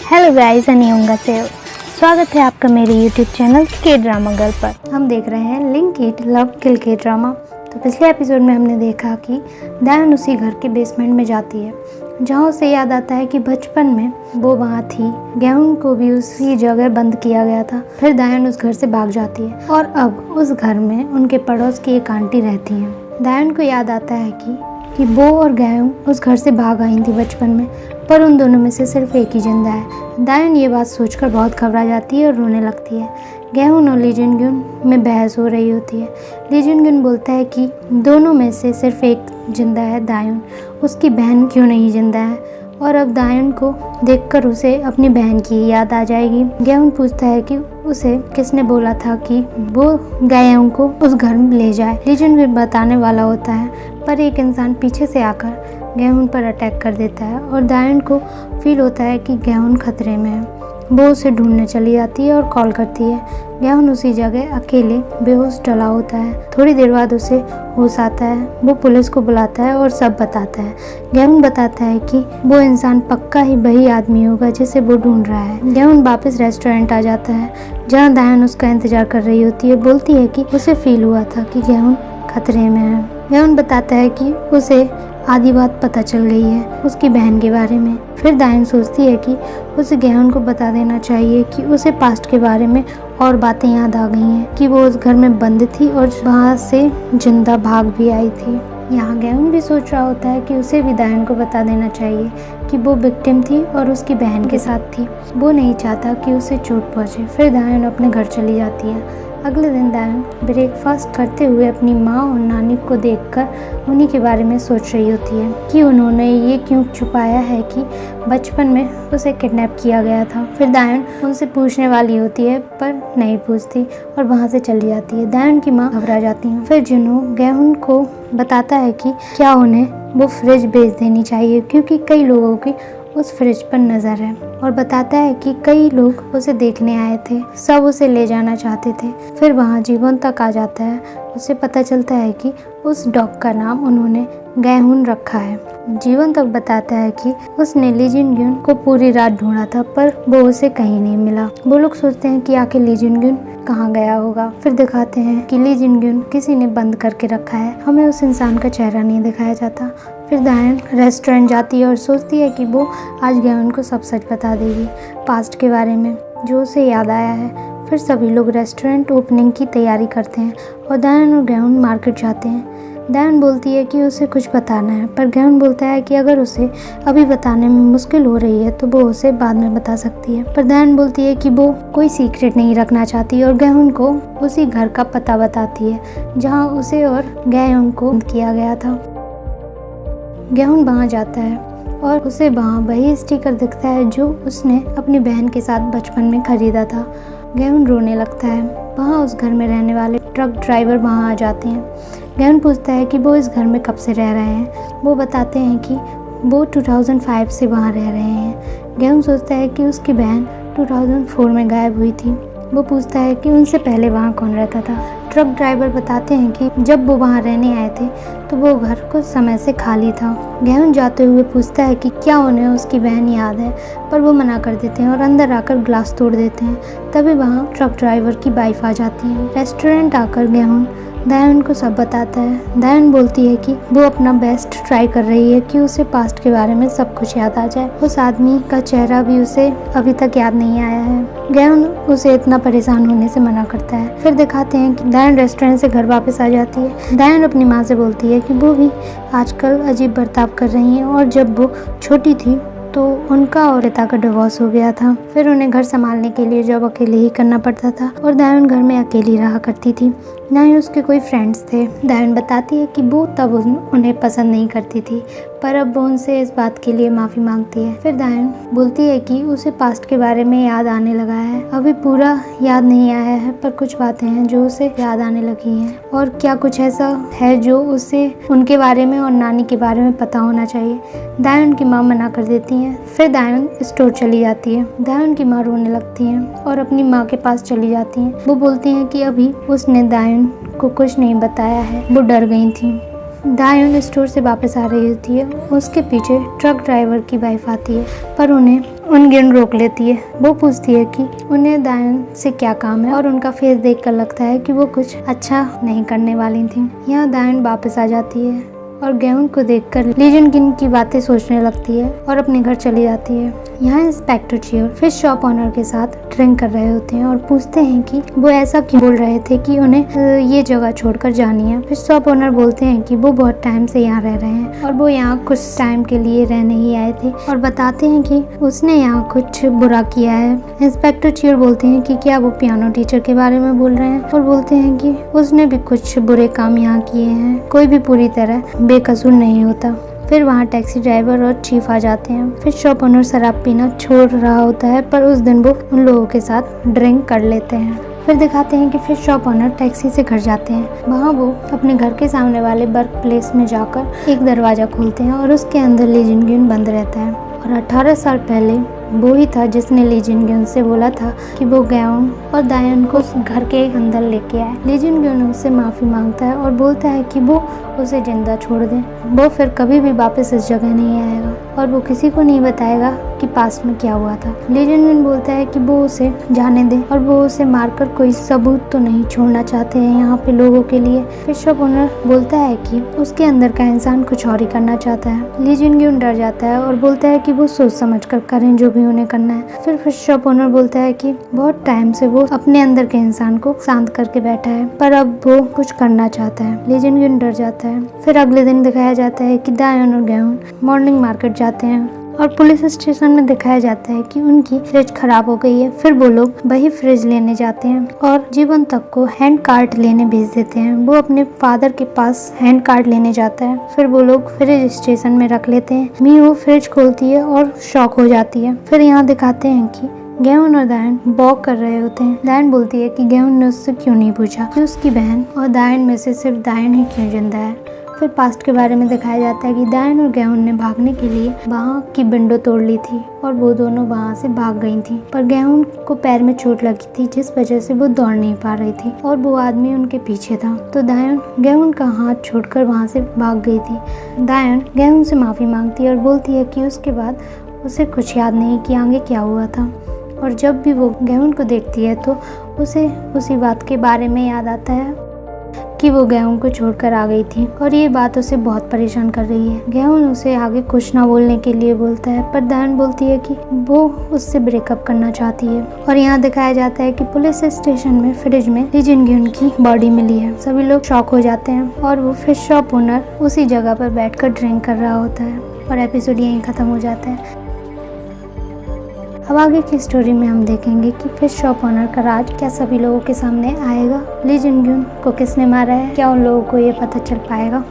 Hello guys, अनियोंगा से स्वागत है आपका मेरे यूट्यूब चैनल के ड्रामा गर्ल पर। हम देख रहे हैं लिंक इट लव किल के ड्रामा। तो पिछले एपिसोड में हमने देखा कि दायन उसी घर के बेसमेंट में जाती है जहाँ उसे याद आता है कि बचपन में वो वहाँ थी। गेहूं को भी उसी जगह बंद किया गया था। फिर दायन उस घर से भाग जाती है और अब उस घर में उनके पड़ोस की एक आंटी रहती हैं। दायन को याद आता है कि वो और गेहूं उस घर से भाग आई थी बचपन में, पर उन दोनों में से सिर्फ एक ही जिंदा है। दायन ये बात सोचकर बहुत घबरा जाती है और रोने लगती है। गेहूं और ली जिनग्युन में बहस हो रही होती है। ली जिनग्युन बोलता है कि दोनों में से सिर्फ एक जिंदा है, दायन, उसकी बहन क्यों नहीं जिंदा है। और अब दायन को देखकर उसे अपनी बहन की याद आ जाएगी। गेहूं पूछता है कि उसे किसने बोला था कि वो गेहूं को उस घर में ले जाए। ली जिनग्युन बताने वाला होता है, पर एक इंसान पीछे से आकर गेहूं पर अटैक कर देता है और दायन को फील होता है कि गेहूं खतरे में है। वो उसे ढूंढने चली जाती है और कॉल करती है। गेहूं उसी जगह अकेले बेहोश डला होता है। थोड़ी देर बाद उसे होश आता है। वो पुलिस को बुलाता है और सब बताता है। गेहूं बताता है कि वो इंसान पक्का ही वही आदमी होगा जिसे वो ढूंढ रहा है। गेहूं वापस रेस्टोरेंट आ जाता है जहाँ दायन उसका इंतजार कर रही होती है। बोलती है कि उसे फील हुआ था कि गेहूं खतरे में है। गेहूं बताता है कि उसे आधी बात पता चल गई है उसकी बहन के बारे में। फिर दायन सोचती है कि उसे गेहूं को बता देना चाहिए कि उसे पास्ट के बारे में और बातें याद आ गई हैं, कि वो उस घर में बंद थी और वहाँ से जिंदा भाग भी आई थी। यहाँ गेहूं भी सोच रहा होता है कि उसे भी दायन को बता देना चाहिए कि वो विक्टिम थी और उसकी बहन के साथ थी। वो नहीं चाहता कि उसे चोट पहुँचे। फिर दायन अपने घर चली जाती है। अगले दिन दायन ब्रेकफास्ट करते हुए अपनी माँ और नानी को देखकर उन्हीं के बारे में सोच रही होती है कि उन्होंने ये क्यों छुपाया है कि बचपन में उसे किडनैप किया गया था। फिर दायन उनसे पूछने वाली होती है पर नहीं पूछती और वहाँ से चली जाती है। दायन की माँ घबरा जाती है। फिर जिन्हों गेहूं को बताता है कि क्या उन्हें वो फ्रिज बेच देनी चाहिए क्योंकि कई लोगों की उस फ्रिज पर नज़र है, और बताता है कि कई लोग उसे देखने आए थे, सब उसे ले जाना चाहते थे। फिर वहाँ जीवन तक आ जाता है। उसे पता चलता है कि उस डॉग का नाम उन्होंने गेहूं रखा है। जीवन तक बताता है कि उसने ली जिनग्युन को पूरी रात ढूंढा था पर वो उसे कहीं नहीं मिला। वो लोग सोचते हैं कि आखिर ली जिनग्युन कहाँ गया होगा। फिर दिखाते हैं कि ली जिनग्युन किसी ने बंद करके रखा है। हमें उस इंसान का चेहरा नहीं दिखाया जाता। फिर दायन रेस्टोरेंट जाती है और सोचती है कि वो आज गेहूं को सब सच बता देगी पास्ट के बारे में जो उसे याद आया है। फिर सभी लोग रेस्टोरेंट ओपनिंग की तैयारी करते हैं और दायन और गेहूं मार्केट जाते हैं। दायन बोलती है कि उसे कुछ बताना है, पर गेहूं बोलता है कि अगर उसे अभी बताने में मुश्किल हो रही है तो वो उसे बाद में बता सकती है। पर दायन बोलती है कि वो कोई सीक्रेट नहीं रखना चाहती और गेहूं को उसी घर का पता बताती है जहाँ उसे और गेहूं को बंद किया गया था। गेहूं वहाँ जाता है और उसे वहाँ वही स्टिकर दिखता है जो उसने अपनी बहन के साथ बचपन में खरीदा था। गेहूं रोने लगता है। वहाँ उस घर में रहने वाले ट्रक ड्राइवर वहाँ आ जाते हैं। गेहूं पूछता है कि वो इस घर में कब से रह रहे हैं। वो बताते हैं कि वो 2005 से वहाँ रह रहे हैं। गेहूं सोचता है कि उसकी बहन 2004 में गायब हुई थी। वो पूछता है कि उनसे पहले वहाँ कौन रहता था। ट्रक ड्राइवर बताते हैं कि जब वो वहाँ रहने आए थे तो वो घर कुछ समय से खाली था। गेहूं जाते हुए पूछता है कि क्या उन्हें उसकी बहन याद है, पर वो मना कर देते हैं और अंदर आकर ग्लास तोड़ देते हैं। तभी वहाँ ट्रक ड्राइवर की वाइफ आ जाती है। रेस्टोरेंट आकर गेहूं दायन को सब बताता है। दायन बोलती है कि वो अपना बेस्ट ट्राई कर रही है कि उसे पास्ट के बारे में सब कुछ याद आ जाए। उस आदमी का चेहरा भी उसे अभी तक याद नहीं आया है। गेहूं उसे इतना परेशान होने से मना करता है। फिर दिखाते हैं कि दायन रेस्टोरेंट से घर वापस आ जाती है। दायन अपनी माँ से बोलती है कि वो भी आजकल अजीब बर्ताव कर रही हैं और जब वो छोटी थी तो उनका और पिता का डिवोर्स हो गया था। फिर उन्हें घर संभालने के लिए जॉब अकेले ही करना पड़ता था और दायन घर में अकेली रहा करती थी, ना ही उसके कोई फ्रेंड्स थे। दायन बताती है कि वो तब उन्हें पसंद नहीं करती थी, पर अब वो उनसे इस बात के लिए माफ़ी मांगती है। फिर दायन बोलती है कि उसे पास्ट के बारे में याद आने लगा है। अभी पूरा याद नहीं आया है, पर कुछ बातें हैं जो उसे याद आने लगी हैं। और क्या कुछ ऐसा है जो उसे उनके बारे में और नानी के बारे में पता होना चाहिए। दायन की माँ मना कर देती है। फिर दायन स्टोर चली जाती है। दायन की माँ रोने लगती है और अपनी माँ के पास चली जाती है। वो बोलती हैं कि अभी उसने दायन को कुछ नहीं बताया है, वो डर गई थी। दायन स्टोर से वापस आ रही होती है। उसके पीछे ट्रक ड्राइवर की वाइफ आती है, पर उन्हें उनगिन रोक लेती है। वो पूछती है कि उन्हें दायन से क्या काम है और उनका फेस देखकर लगता है कि वो कुछ अच्छा नहीं करने वाली थी। यहाँ दायन वापस आ जाती है और गेहूं को देखकर ली जुनगिन की बातें सोचने लगती है और अपने घर चली जाती है। यहाँ इंस्पेक्टर चियोर फिश शॉप ऑनर के साथ ड्रिंक कर रहे होते हैं और पूछते हैं कि वो ऐसा क्यों बोल रहे थे कि उन्हें ये जगह छोड़कर जानी है। फिश शॉप ऑनर बोलते हैं कि वो बहुत टाइम से यहाँ रह रहे हैं और वो यहाँ कुछ टाइम के लिए रहने ही आए थे और बताते हैं कि उसने यहाँ कुछ बुरा किया है। इंस्पेक्टर चियोर बोलते हैं कि क्या वो पियानो टीचर के बारे में बोल रहे हैं और बोलते हैं कि उसने भी कुछ बुरे काम यहाँ किए हैं। कोई भी पूरी तरह बेकसूर नहीं होता। फिर वहाँ टैक्सी ड्राइवर और चीफ आ जाते हैं। फिर शॉप ओनर शराब पीना छोड़ रहा होता है पर उस दिन वो उन लोगों के साथ ड्रिंक कर लेते हैं। फिर दिखाते हैं कि फिश शॉप ओनर टैक्सी से घर जाते हैं। वहाँ वो अपने घर के सामने वाले वर्क प्लेस में जाकर एक दरवाजा खोलते हैं और उसके अंदर ली जुनगिन बंद रहता है। और 18 साल पहले वो ही था जिसने ली जुनगिन से बोला था कि वो गेहूं और दायन को उस घर के अंदर लेके आए। ली जुनगिन उससे माफ़ी मांगता है और बोलता है कि वो उसे जिंदा छोड़ दे। वो फिर कभी भी वापस इस जगह नहीं आएगा और वो किसी को नहीं बताएगा कि पास्ट में क्या हुआ था। ली जुनगिन बोलता है कि वो उसे जाने दे और वो उसे मारकर कोई सबूत तो नहीं छोड़ना चाहते हैं यहाँ पे लोगों के लिए। फिर शॉप ओनर बोलता है कि उसके अंदर का इंसान कुछ और ही करना चाहता है। ली जुनगिन डर जाता है और बोलता है कि वो सोच समझ कर करें जो भी उन्हें करना है। फिर फिश शॉप ओनर बोलता है कि बहुत टाइम से वो अपने अंदर के इंसान को शांत करके बैठा है पर अब वो कुछ करना चाहता है। ली जुनगिन डर जाता है। फिर अगले दिन दिखाया जाता है कि दायन और गेहूं मॉर्निंग मार्केट जाते हैं और पुलिस स्टेशन में दिखाया जाता है कि उनकी फ्रिज खराब हो गई है। फिर वो लोग वही फ्रिज लेने जाते हैं और जीवन तक को हैंड कार्ड लेने भेज देते हैं। वो अपने फादर के पास हैंड कार्ड लेने जाता है। फिर वो लोग फ्रिज स्टेशन में रख लेते हैं। मीहू फ्रिज खोलती है और शॉक हो जाती है। फिर यहाँ दिखाते हैं कि गेहूं और दायन वॉक कर रहे होते हैं। दायन बोलती है कि गेहूं ने उससे क्यों नहीं पूछा कि उसकी बहन और दायन में से सिर्फ दायन ही क्यों जिंदा है। फिर पास्ट के बारे में दिखाया जाता है कि दायन और गेहूं ने भागने के लिए वहाँ की विंडो तोड़ ली थी और वो दोनों वहाँ से भाग गई थी पर गेहूं को पैर में चोट लगी थी जिस वजह से वो दौड़ नहीं पा रही थी और वो आदमी उनके पीछे था। तो दायन गेहूं का हाथ छोड़कर वहाँ से भाग गई थी। दायन गेहूं से माफ़ी मांगती है और बोलती है कि उसके बाद उसे कुछ याद नहीं कि आगे क्या हुआ था और जब भी वो गेहूं को देखती है तो उसे उसी बात के बारे में याद आता है कि वो गेहूं को छोड़कर आ गई थी और ये बात उसे बहुत परेशान कर रही है। गेहूं उसे आगे कुछ ना बोलने के लिए बोलता है पर दायन बोलती है कि वो उससे ब्रेकअप करना चाहती है। और यहाँ दिखाया जाता है कि पुलिस स्टेशन में फ्रिज में ली जुनगिन की बॉडी मिली है। सभी लोग शॉक हो जाते हैं और वो फिश शॉप ओनर उसी जगह पर बैठकर ड्रिंक कर रहा होता है और एपिसोड यहीं खत्म हो जाता है। अब आगे की स्टोरी में हम देखेंगे कि फिश शॉप ओनर का राज क्या सभी लोगों के सामने आएगा। ली जुनगिन को किसने मारा है, क्या उन लोगों को ये पता चल पाएगा।